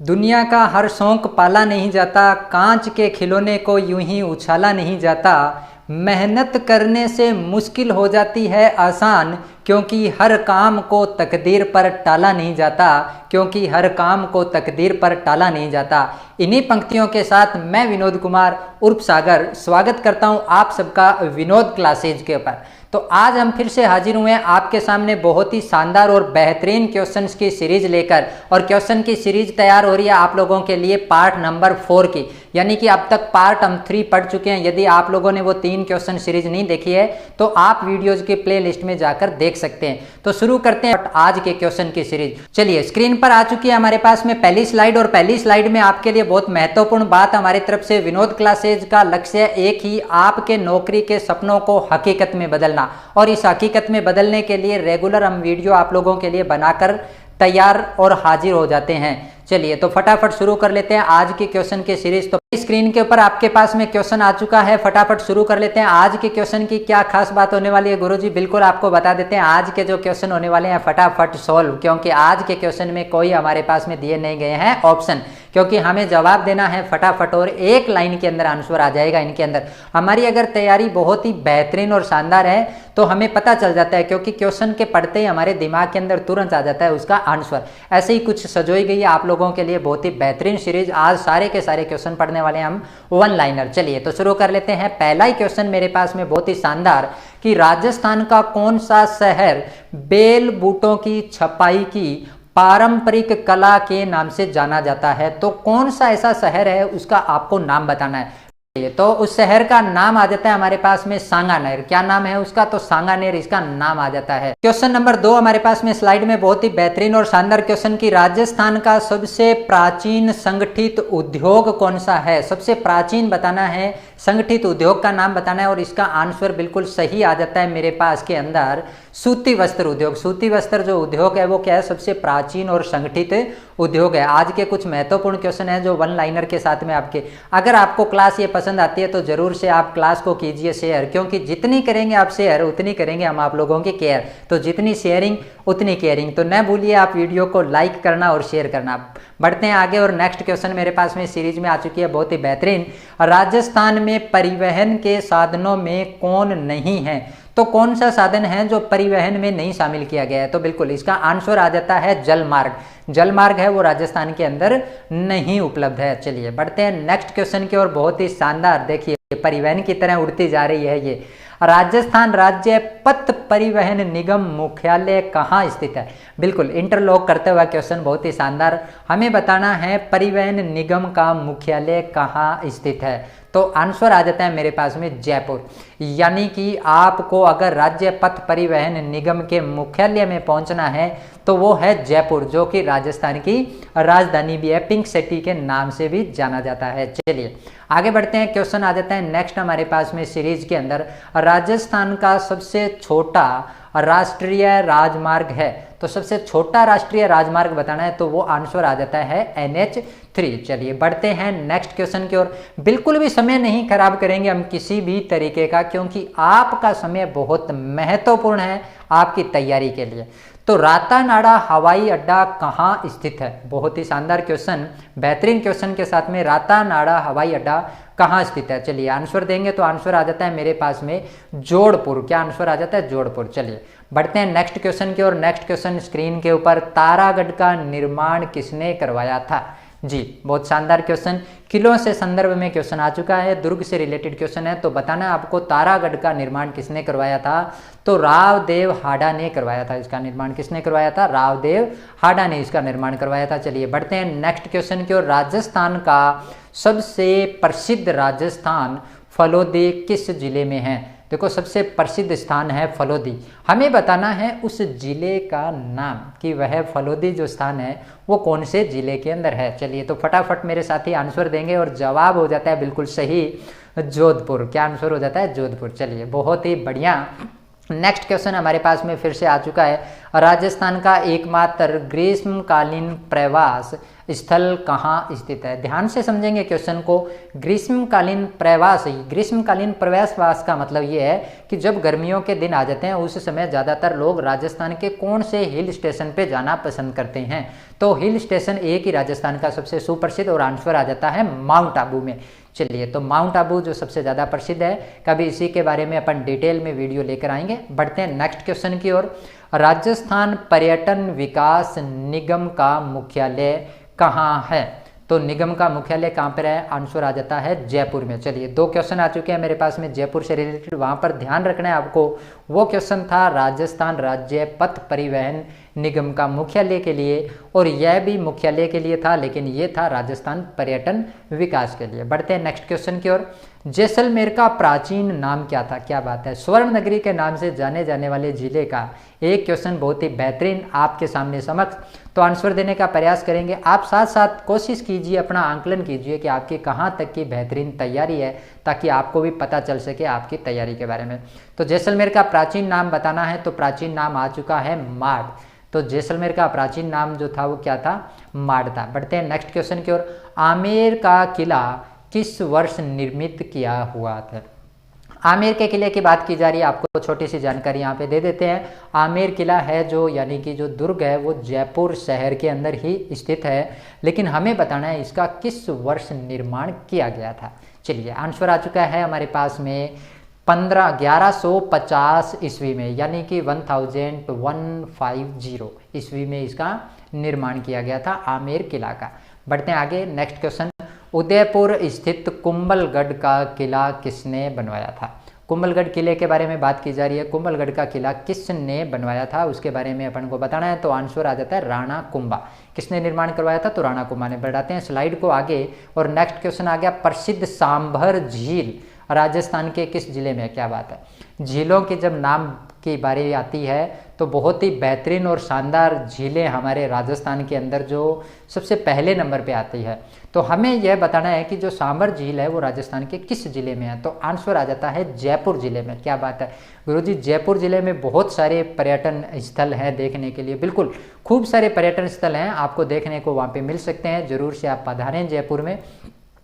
दुनिया का हर शौक पाला नहीं जाता, कांच के खिलौने को यूं ही उछाला नहीं जाता। मेहनत करने से मुश्किल हो जाती है आसान, क्योंकि हर काम को तकदीर पर टाला नहीं जाता, क्योंकि हर काम को तकदीर पर टाला नहीं जाता। इन्हीं पंक्तियों के साथ मैं विनोद कुमार उर्फ सागर स्वागत करता हूं आप सबका विनोद क्लासेज के ऊपर। तो आज हम फिर से हाजिर हुए हैं आपके सामने बहुत ही शानदार और बेहतरीन क्वेश्चंस की सीरीज लेकर। और क्वेश्चन की सीरीज तैयार हो रही है आप लोगों के लिए पार्ट नंबर 4 की, यानी कि अब तक पार्ट हम 3 पढ़ चुके हैं। यदि आप लोगों ने वो 3 क्वेश्चन सीरीज नहीं देखी है तो आप वीडियोज के प्ले लिस्ट में जाकर देख सकते हैं। तो शुरू करते हैं आज के क्वेश्चन की सीरीज। चलिए, स्क्रीन पर आ चुकी है हमारे पास में पहली स्लाइड, और पहली स्लाइड में आपके लिए बहुत महत्वपूर्ण बात हमारी तरफ से विनोद क्लासेज का लक्ष्य एक ही, आपके नौकरी के सपनों को हकीकत में बदलना। और इस हकीकत में बदलने के लिए रेगुलर हम वीडियो आप लोगों के लिए बनाकर तैयार और हाजिर हो जाते हैं। चलिए, तो फटाफट शुरू कर लेते हैं आज की क्वेश्चन की सीरीज। तो स्क्रीन के ऊपर आपके पास में क्वेश्चन आ चुका है, फटाफट शुरू कर लेते हैं। आज के क्वेश्चन की क्या खास बात होने वाली है गुरुजी, बिल्कुल आपको बता देते हैं। आज के जो क्वेश्चन होने वाले हैं फटाफट सॉल्व, क्योंकि आज के क्वेश्चन में कोई हमारे पास में दिए नहीं गए हैं ऑप्शन, क्योंकि हमें जवाब देना है फटाफट और एक लाइन के अंदर आंसर आ जाएगा इनके अंदर। हमारी अगर तैयारी बहुत ही बेहतरीन और शानदार है तो हमें पता चल जाता है, क्योंकि क्वेश्चन के पढ़ते ही हमारे दिमाग के अंदर तुरंत आ जाता है उसका आंसर। ऐसे ही कुछ सजोई गई है आप लोगों के लिए बहुत ही बेहतरीन सीरीज। आज सारे के सारे क्वेश्चन पढ़ने वाले हैं हम वन लाइनर। चलिए, तो शुरू कर लेते हैं। पहला ही क्वेश्चन मेरे पास में बहुत ही शानदार, कि राजस्थान का कौन सा शहर बेल बूटों की छपाई की पारंपरिक कला के नाम से जाना जाता है? तो कौन सा ऐसा शहर है उसका आपको नाम बताना है। तो उस शहर का नाम आ जाता है हमारे पास में सांगानेर। क्या नाम है उसका? तो सांगानेर इसका नाम आ जाता है। क्वेश्चन नंबर 2 हमारे पास में स्लाइड में बहुत ही बेहतरीन और शानदार क्वेश्चन, की राजस्थान का सबसे प्राचीन संगठित उद्योग कौन सा है? सबसे प्राचीन बताना है, संगठित उद्योग का नाम बताना है, और इसका आंसर बिल्कुल सही आ जाता है मेरे पास के अंदर, सूती वस्त्र उद्योग। सूती वस्त्र जो उद्योग है वो क्या है? सबसे प्राचीन और संगठित उद्योग है। आज के कुछ महत्वपूर्ण क्वेश्चन है जो वन लाइनर के साथ में आपके। अगर आपको क्लास ये पसंद आती है तो जरूर से आप क्लास को कीजिए शेयर, क्योंकि जितनी करेंगे आप शेयर उतनी करेंगे हम आप लोगों की केयर। तो जितनी शेयरिंग उतनी केयरिंग। तो न भूलिए आप वीडियो को लाइक करना और शेयर करना। बढ़ते हैं आगे, और नेक्स्ट क्वेश्चन मेरे पास में सीरीज में आ चुकी है बहुत ही बेहतरीन। राजस्थान में परिवहन के साधनों में कौन नहीं है? तो कौन सा साधन है जो परिवहन में नहीं शामिल किया गया है? तो बिल्कुल इसका आंसर आ जाता है जल मार्ग। जल मार्ग है वो राजस्थान के अंदर नहीं उपलब्ध है। चलिए, बढ़ते हैं नेक्स्ट क्वेश्चन की ओर। बहुत ही शानदार, देखिए परिवहन की तरह उड़ती जा रही है ये। राजस्थान राज्य पथ परिवहन निगम मुख्यालय कहाँ स्थित है? बिल्कुल इंटरलॉक करते हुआ क्वेश्चन, बहुत ही शानदार। हमें बताना है परिवहन निगम का मुख्यालय कहाँ स्थित है। तो आंसर आ जाता है मेरे पास में जयपुर। यानी कि आपको अगर राज्य पथ परिवहन निगम के मुख्यालय में पहुंचना है तो वो है जयपुर, जो कि राजस्थान की राजधानी भी है, पिंक सिटी के नाम से भी जाना जाता है। चलिए आगे बढ़ते हैं। क्वेश्चन आ जाता है नेक्स्ट हमारे पास में सीरीज के अंदर, राजस्थान का सबसे छोटा राष्ट्रीय राजमार्ग है। तो सबसे छोटा राष्ट्रीय राजमार्ग बताना है तो वो आंसर आ जाता है NH3। चलिए बढ़ते हैं नेक्स्ट क्वेश्चन की ओर। बिल्कुल भी समय नहीं खराब करेंगे हम किसी भी तरीके का, क्योंकि आपका समय बहुत महत्वपूर्ण है आपकी तैयारी के लिए। तो रातानाडा हवाई अड्डा कहाँ स्थित है? बहुत ही शानदार क्वेश्चन, बेहतरीन क्वेश्चन के साथ में, रातानाडा हवाई अड्डा कहाँ स्थित है? चलिए आंसर देंगे तो आंसर आ जाता है मेरे पास में जोधपुर। क्या आंसर आ जाता है? जोधपुर। चलिए बढ़ते हैं नेक्स्ट क्वेश्चन की ओर। नेक्स्ट क्वेश्चन स्क्रीन के ऊपर, तारागढ़ का निर्माण किसने करवाया था? जी बहुत शानदार क्वेश्चन, किलों से संदर्भ में क्वेश्चन आ चुका है, दुर्ग से रिलेटेड क्वेश्चन है। तो बताना आपको तारागढ़ का निर्माण किसने करवाया था? तो रावदेव हाडा ने करवाया था। इसका निर्माण किसने करवाया था? रावदेव हाडा ने इसका निर्माण करवाया था। चलिए बढ़ते हैं नेक्स्ट क्वेश्चन की ओर। राजस्थान का सबसे प्रसिद्ध राजस्थान फलोदी किस जिले में है? देखो सबसे प्रसिद्ध स्थान है फलोदी। हमें बताना है उस जिले का नाम, कि वह फलोदी जो स्थान है वो कौन से जिले के अंदर है। चलिए तो फटाफट मेरे साथी आंसर देंगे, और जवाब हो जाता है बिल्कुल सही जोधपुर। क्या आंसर हो जाता है? जोधपुर। चलिए बहुत ही बढ़िया, नेक्स्ट क्वेश्चन हमारे पास में फिर से आ चुका है, राजस्थान का एकमात्र ग्रीष्मकालीन प्रवास स्थल कहाँ स्थित है। ध्यान से समझेंगे क्वेश्चन को। ग्रीष्मकालीन प्रवास, ग्रीष्मकालीन प्रवास का मतलब ये है कि जब गर्मियों के दिन आ जाते हैं उस समय ज़्यादातर लोग राजस्थान के कौन से हिल स्टेशन पे जाना पसंद करते हैं। तो हिल स्टेशन एक ही राजस्थान का सबसे सुप्रसिद्ध और आंसर आ जाता है माउंट आबू में। चलिए, तो माउंट आबू जो सबसे ज़्यादा प्रसिद्ध है, कभी इसी के बारे में अपन डिटेल में वीडियो लेकर आएंगे। बढ़ते हैं नेक्स्ट क्वेश्चन की ओर। राजस्थान पर्यटन विकास निगम का मुख्यालय कहाँ है। तो निगम का मुख्यालय कहाँ पर है, आंसर आ जाता है जयपुर में। चलिए, 2 क्वेश्चन आ चुके हैं मेरे पास में जयपुर से रिलेटेड, वहाँ पर ध्यान रखना है आपको। वो क्वेश्चन था राजस्थान राज्य पथ परिवहन निगम का मुख्यालय के लिए, और यह भी मुख्यालय के लिए था, लेकिन ये था राजस्थान पर्यटन विकास के लिए। बढ़ते हैं नेक्स्ट क्वेश्चन की ओर। जैसलमेर का प्राचीन नाम क्या था। क्या बात है, स्वर्ण नगरी के नाम से जाने जाने वाले जिले का एक क्वेश्चन बहुत ही बेहतरीन आपके सामने समक्ष, तो आंसर देने का प्रयास करेंगे। आप साथ साथ कोशिश कीजिए, अपना आंकलन कीजिए कि आपकी कहाँ तक की बेहतरीन तैयारी है, ताकि आपको भी पता चल सके आपकी तैयारी के बारे में। तो जैसलमेर का प्राचीन नाम बताना है, तो प्राचीन नाम आ चुका है माड़। तो जैसलमेर का प्राचीन नाम जो था वो क्या था, माड़ था। बढ़ते हैं नेक्स्ट क्वेश्चन की ओर। आमेर का किला किस वर्ष निर्मित किया हुआ था। आमेर के किले की बात की जा रही है, आपको छोटी सी जानकारी यहाँ पे दे देते हैं। आमेर किला है जो, यानी कि जो दुर्ग है, वो जयपुर शहर के अंदर ही स्थित है, लेकिन हमें बताना है इसका किस वर्ष निर्माण किया गया था। चलिए, आंसर आ चुका है हमारे पास में 1150 ईस्वी में, यानी कि 1150 ईस्वी में इसका निर्माण किया गया था आमेर किला का। बढ़ते हैं आगे, नेक्स्ट क्वेश्चन। उदयपुर स्थित कुंभलगढ़ का किला किसने बनवाया था। कुंभलगढ़ किले के बारे में बात की जा रही है। कुंभलगढ़ का किला किसने बनवाया था, उसके बारे में अपन को बताना है, तो आंसर आ जाता है राणा कुंभा। किसने निर्माण करवाया था, तो राणा कुंभा ने। बढ़ाते हैं स्लाइड को आगे, और नेक्स्ट क्वेश्चन आ गया, प्रसिद्ध सांभर झील राजस्थान के किस जिले में है। क्या बात है, झीलों की जब नाम की बारी आती है तो बहुत ही बेहतरीन और शानदार झीलें हमारे राजस्थान के अंदर जो सबसे पहले नंबर पे आती है। तो हमें यह बताना है कि जो सांभर झील है वो राजस्थान के किस जिले में है, तो आंसर आ जाता है जयपुर जिले में। क्या बात है गुरुजी, जयपुर जिले में बहुत सारे पर्यटन स्थल हैं देखने के लिए। बिल्कुल, खूब सारे पर्यटन स्थल हैं, आपको देखने को वहाँ पे मिल सकते हैं। जरूर से आप पधारें जयपुर में।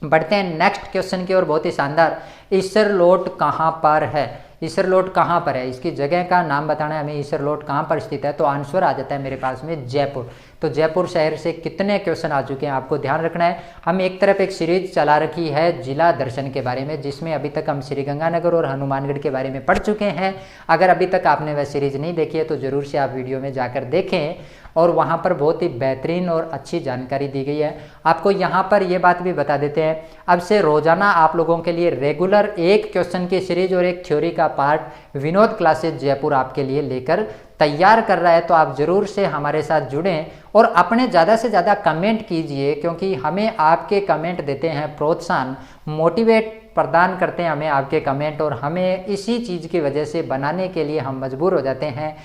बढ़ते हैं नेक्स्ट क्वेश्चन की ओर, बहुत ही शानदार। ईसरलोट कहाँ पर है। ईसरलोट कहाँ पर है, इसकी जगह का नाम बताना है हमें। ईसरलोट कहाँ पर स्थित है, तो आंसर आ जाता है मेरे पास में जयपुर। तो जयपुर शहर से कितने क्वेश्चन आ चुके हैं, आपको ध्यान रखना है। हम एक तरफ एक सीरीज चला रखी है जिला दर्शन के बारे में, जिसमें अभी तक हम श्रीगंगानगर और हनुमानगढ़ के बारे में पढ़ चुके हैं। अगर अभी तक आपने वह सीरीज नहीं देखी है तो जरूर से आप वीडियो में जाकर देखें, और वहाँ पर बहुत ही बेहतरीन और अच्छी जानकारी दी गई है। आपको यहाँ पर ये बात भी बता देते हैं, अब से रोजाना आप लोगों के लिए रेगुलर एक क्वेश्चन की सीरीज और एक थ्योरी का पार्ट विनोद क्लासेस जयपुर आपके लिए लेकर तैयार कर रहा है। तो आप जरूर से हमारे साथ जुड़ें और अपने ज़्यादा से ज़्यादा कमेंट कीजिए, क्योंकि हमें आपके कमेंट देते हैं प्रोत्साहन, मोटिवेट प्रदान करते हैं हमें आपके कमेंट, और हमें इसी चीज़ की वजह से बनाने के लिए हम मजबूर हो जाते हैं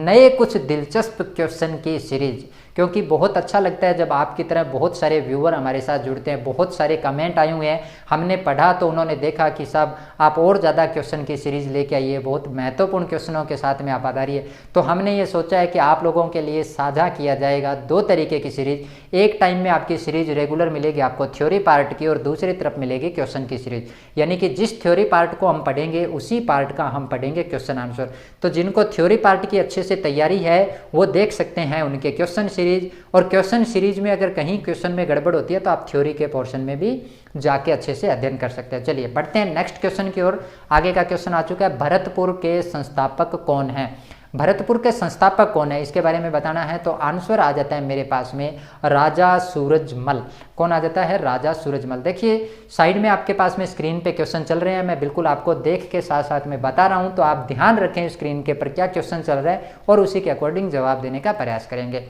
नए कुछ दिलचस्प क्वेश्चन की सीरीज। क्योंकि बहुत अच्छा लगता है जब आपकी तरह बहुत सारे व्यूअर हमारे साथ जुड़ते हैं। बहुत सारे कमेंट आए हुए हैं, हमने पढ़ा तो उन्होंने देखा कि साहब आप और ज़्यादा क्वेश्चन की सीरीज़ लेके आइए, बहुत महत्वपूर्ण क्वेश्चनों के साथ में आप आधारिए। तो हमने ये सोचा है कि आप लोगों के लिए साझा किया जाएगा 2 तरीके की सीरीज। एक टाइम में आपकी सीरीज रेगुलर मिलेगी आपको थ्योरी पार्ट की, और दूसरी तरफ मिलेगी क्वेश्चन की सीरीज। यानी कि जिस थ्योरी पार्ट को हम पढ़ेंगे उसी पार्ट का हम पढ़ेंगे क्वेश्चन आंसर। तो जिनको थ्योरी पार्ट की अच्छे से तैयारी है वो देख सकते हैं उनके क्वेश्चन सीरीज, और क्वेश्चन सीरीज में अगर कहीं क्वेश्चन में गड़बड़ होती है तो आप थ्योरी के पोर्शन में भी जाके अच्छे से अध्ययन कर सकते हैं। चलिए बढ़ते हैं नेक्स्ट क्वेश्चन की ओर। आगे का क्वेश्चन आ चुका है, भरतपुर के संस्थापक कौन है। भरतपुर के संस्थापक कौन है, इसके बारे में बताना है। तो आंसर आ जाता है मेरे पास में राजा सूरजमल। कौन आ जाता है, राजा सूरजमल। देखिए साइड में आपके पास में स्क्रीन पे क्वेश्चन चल रहे हैं, मैं बिल्कुल आपको देख के साथ साथ में बता रहा हूं, तो आप ध्यान रखें स्क्रीन के पर क्या क्वेश्चन चल रहा है और उसी के अकॉर्डिंग जवाब देने का प्रयास करेंगे।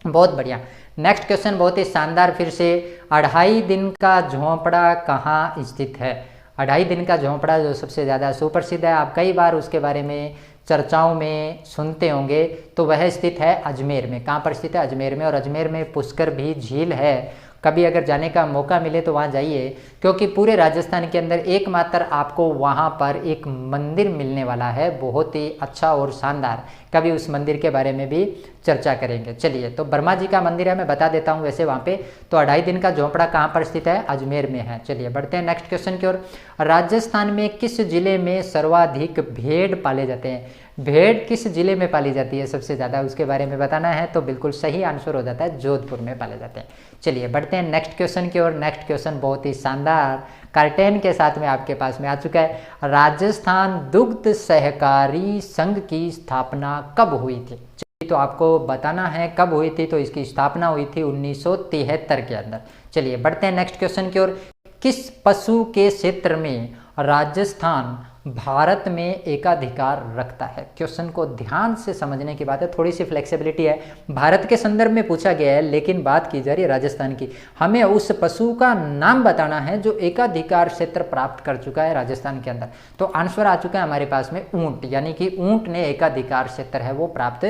बहुत बढ़िया। नेक्स्ट क्वेश्चन बहुत ही शानदार फिर से, 2.5 दिन का झोंपड़ा कहाँ स्थित है। 2.5 दिन का झोंपड़ा जो सबसे ज़्यादा सुप्रसिद्ध है, आप कई बार उसके बारे में चर्चाओं में सुनते होंगे, तो वह स्थित है अजमेर में। कहाँ पर स्थित है, अजमेर में। और अजमेर में पुष्कर भी झील है, कभी अगर जाने का मौका मिले तो वहाँ जाइए, क्योंकि पूरे राजस्थान के अंदर एकमात्र आपको वहाँ पर एक मंदिर मिलने वाला है, बहुत ही अच्छा और शानदार। कभी उस मंदिर के बारे में भी चर्चा करेंगे। चलिए, तो ब्रह्मा जी का मंदिर है, मैं बता देता हूँ वैसे वहाँ पे। तो 2.5 दिन का झोंपड़ा कहाँ पर स्थित है? अजमेर में है। चलिए बढ़ते हैं नेक्स्ट क्वेश्चन की ओर। राजस्थान में किस जिले में सर्वाधिक भेड़ पाले जाते हैं? भेड़ किस जिले में पाली जाती है सबसे ज़्यादा, उसके बारे में बताना है। तो बिल्कुल सही आंसर हो जाता है, जोधपुर में पाले जाते हैं। चलिए बढ़ते हैं नेक्स्ट क्वेश्चन की ओर। नेक्स्ट क्वेश्चन बहुत ही शानदार कर्टेन के साथ में आपके पास में आ चुका है। राजस्थान दुग्ध सहकारी संघ की स्थापना कब हुई थी? तो आपको बताना है कब हुई थी। तो इसकी स्थापना हुई थी 1973 के अंदर। चलिए बढ़ते हैं नेक्स्ट क्वेश्चन की ओर। किस पशु के क्षेत्र में राजस्थान भारत में एकाधिकार रखता है? क्वेश्चन को ध्यान से समझने की बात है, थोड़ी सी फ्लेक्सिबिलिटी है। भारत के संदर्भ में पूछा गया है, लेकिन बात की जा रही है राजस्थान की। हमें उस पशु का नाम बताना है जो एकाधिकार क्षेत्र प्राप्त कर चुका है राजस्थान के अंदर। तो आंसर आ चुका है हमारे पास में ऊंट, यानी कि ऊंट ने एकाधिकार क्षेत्र है वो प्राप्त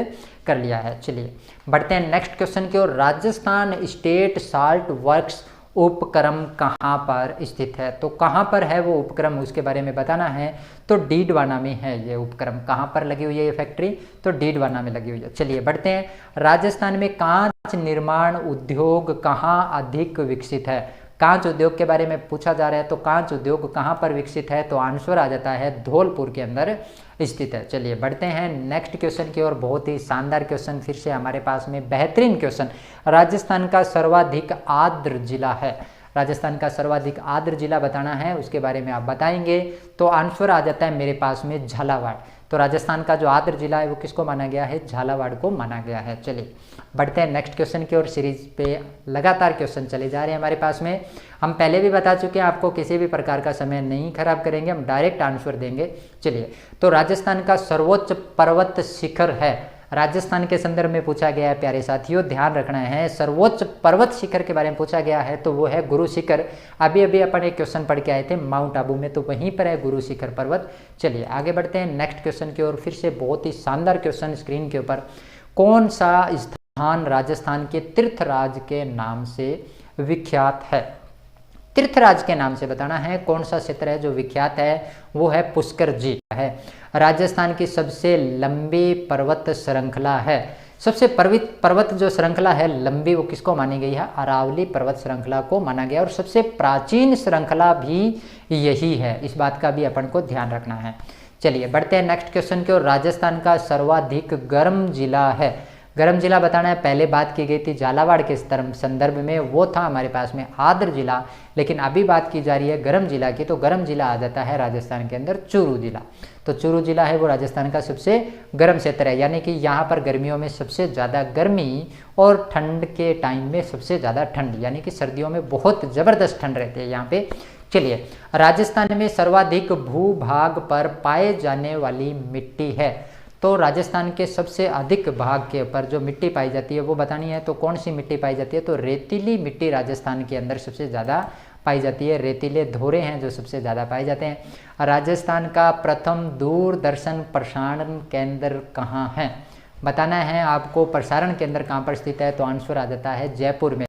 कर लिया है। चलिए बढ़ते हैं नेक्स्ट क्वेश्चन की ओर। राजस्थान स्टेट साल्ट वर्क्स उपक्रम कहाँ पर स्थित है? तो कहाँ पर है वो उपक्रम, उसके बारे में बताना है। तो डीडवाना में है ये उपक्रम। कहाँ पर लगी हुई है ये फैक्ट्री? तो डीडवाना में लगी हुई है। चलिए बढ़ते हैं। राजस्थान में कांच निर्माण उद्योग कहाँ अधिक विकसित है? कांच उद्योग के बारे में पूछा जा रहा है, तो कांच उद्योग कहाँ पर विकसित है? तो आंसर आ जाता है धौलपुर के अंदर स्थित है। चलिए बढ़ते हैं नेक्स्ट क्वेश्चन की ओर। बहुत ही शानदार क्वेश्चन फिर से हमारे पास में, बेहतरीन क्वेश्चन। राजस्थान का सर्वाधिक आर्द्र जिला है। राजस्थान का सर्वाधिक आर्द्र जिला बताना है, उसके बारे में आप बताएंगे। तो आंसर आ जाता है मेरे पास में झालावाड़। तो राजस्थान का जो आर्द्र जिला है वो किसको माना गया है? झालावाड़ को माना गया है। चलिए बढ़ते हैं नेक्स्ट क्वेश्चन की ओर। सीरीज पे लगातार क्वेश्चन चले जा रहे हैं हमारे पास में। हम पहले भी बता चुके हैं, आपको किसी भी प्रकार का समय नहीं खराब करेंगे, हम डायरेक्ट आंसर देंगे। चलिए, तो राजस्थान का सर्वोच्च पर्वत शिखर है, राजस्थान के संदर्भ में पूछा गया है प्यारे साथियों, ध्यान रखना है। सर्वोच्च पर्वत शिखर के बारे में पूछा गया है, तो वो है गुरु शिखर। अभी अभी अपन एक क्वेश्चन पढ़ के आए थे माउंट आबू में, तो वहीं पर है गुरु शिखर पर्वत। चलिए आगे बढ़ते हैं नेक्स्ट क्वेश्चन की ओर। फिर से बहुत ही शानदार क्वेश्चन स्क्रीन के ऊपर। कौन सा स्थान राजस्थान के तीर्थराज के नाम से विख्यात है? तीर्थराज के नाम से बताना है कौन सा क्षेत्र है जो विख्यात है। वो है पुष्कर जी है। राजस्थान की सबसे लंबी पर्वत श्रृंखला है। सबसे पर्वत जो श्रृंखला है लंबी, वो किसको मानी गई है? अरावली पर्वत श्रृंखला को माना गया। और सबसे प्राचीन श्रृंखला भी यही है, इस बात का भी अपन को ध्यान रखना है। चलिए बढ़ते हैं नेक्स्ट क्वेश्चन की ओर। राजस्थान का सर्वाधिक गर्म जिला है। गर्म जिला बताना है, पहले बात की गई थी झालावाड़ के संदर्भ में, वो था हमारे पास में आर्द्र जिला, लेकिन अभी बात की जा रही है गर्म जिला की। तो गर्म जिला आ जाता है राजस्थान के अंदर चूरू जिला। तो चूरू जिला है वो राजस्थान का सबसे गर्म क्षेत्र है, यानी कि यहाँ पर गर्मियों में सबसे ज़्यादा गर्मी और ठंड के टाइम में सबसे ज़्यादा ठंड, यानी कि सर्दियों में बहुत ज़बरदस्त ठंड रहती है यहाँ पे। चलिए, राजस्थान में सर्वाधिक भूभाग पर पाए जाने वाली मिट्टी है। तो राजस्थान के सबसे अधिक भाग के ऊपर जो मिट्टी पाई जाती है वो बतानी है। तो कौन सी मिट्टी पाई जाती है? तो रेतीली मिट्टी राजस्थान के अंदर सबसे ज़्यादा पाई जाती है। रेतीले धोरे हैं जो सबसे ज़्यादा पाए जाते हैं। राजस्थान का प्रथम दूरदर्शन प्रसारण केंद्र कहाँ है? बताना है आपको प्रसारण केंद्र कहाँ पर स्थित है। तो आंसर आ जाता है जयपुर में।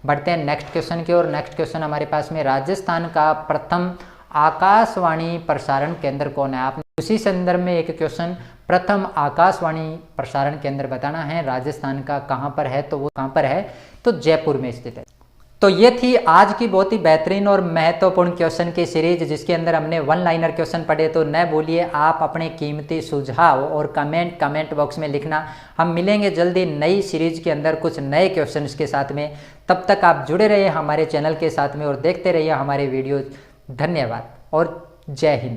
बढ़ते हैं नेक्स्ट क्वेश्चन की ओर। नेक्स्ट क्वेश्चन हमारे पास में, राजस्थान का प्रथम आकाशवाणी प्रसारण केंद्र कौन है? आपने उसी संदर्भ में एक क्वेश्चन, प्रथम आकाशवाणी प्रसारण केंद्र बताना है राजस्थान का कहाँ पर है। तो वो कहाँ पर है? तो जयपुर में स्थित है। तो ये थी आज की बहुत ही बेहतरीन और महत्वपूर्ण क्वेश्चन की सीरीज, जिसके अंदर हमने वन लाइनर क्वेश्चन पढ़े। तो न भूलिए आप अपने कीमती सुझाव और कमेंट बॉक्स में लिखना। हम मिलेंगे जल्दी नई सीरीज के अंदर कुछ नए क्वेश्चंस के साथ में। तब तक आप जुड़े रहिए हमारे चैनल के साथ में और देखते रहिए हमारे वीडियोज। धन्यवाद और जय हिंद।